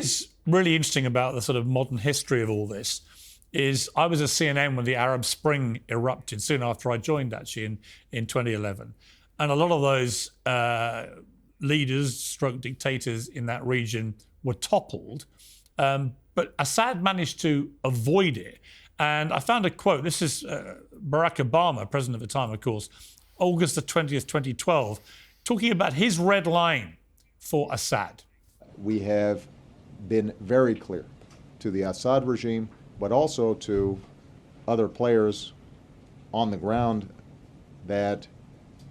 What's really interesting about the sort of modern history of all this is I was at CNN when the Arab Spring erupted, soon after I joined, actually, in 2011. And a lot of those leaders, stroke dictators in that region were toppled. But Assad managed to avoid it. And I found a quote. This is Barack Obama, president at the time, of course, August the 20th, 2012, talking about his red line for Assad. We have been very clear to the Assad regime, but also to other players on the ground, that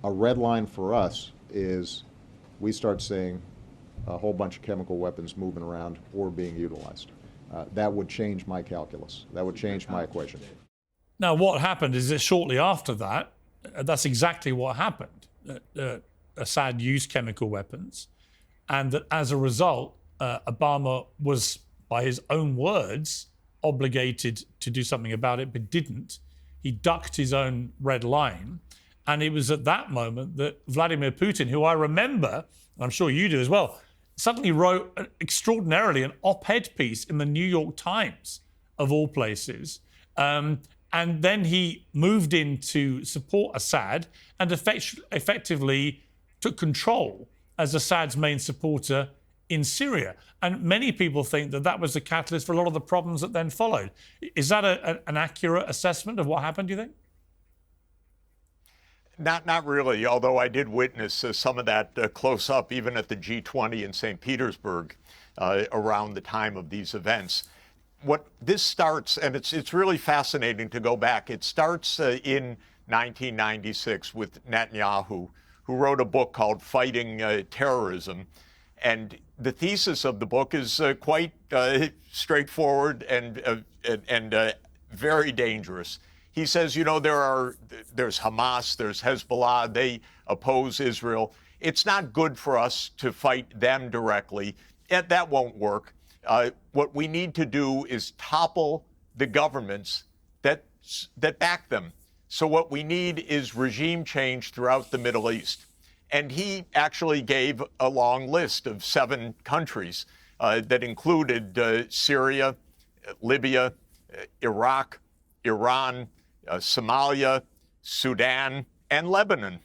a red line for us is we start seeing a whole bunch of chemical weapons moving around or being utilized. That would change my calculus. That would change my equation. Now, what happened is that shortly after that, that's exactly what happened. Assad used chemical weapons, and that as a result, Obama was, by his own words, obligated to do something about it, but didn't. He ducked his own red line. And it was at that moment that Vladimir Putin, who I remember, and I'm sure you do as well, suddenly wrote extraordinarily an op-ed piece in the New York Times, of all places. And then he moved in to support Assad and effectively took control as Assad's main supporter in Syria. And many people think that that was the catalyst for a lot of the problems that then followed. Is that an accurate assessment of what happened, do you think? Not really, although I did witness some of that close up, even at the G20 in St. Petersburg around the time of these events. What this starts, and it's really fascinating to go back, it starts in 1996 with Netanyahu, who wrote a book called Fighting Terrorism. And the thesis of the book is quite straightforward and very dangerous. He says, you know, there's Hamas, there's Hezbollah, they oppose Israel. It's not good for us to fight them directly. That won't work. What we need to do is topple the governments that back them. So what we need is regime change throughout the Middle East. And he actually gave a long list of 7 countries that included Syria, Libya, Iraq, Iran, Somalia, Sudan, and Lebanon.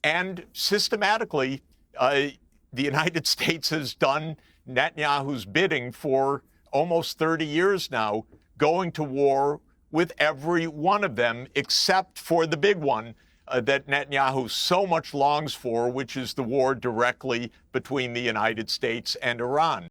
And systematically, the United States has done Netanyahu's bidding for almost 30 years now, going to war with every one of them, except for the big one that Netanyahu so much longs for, which is the war directly between the United States and Iran.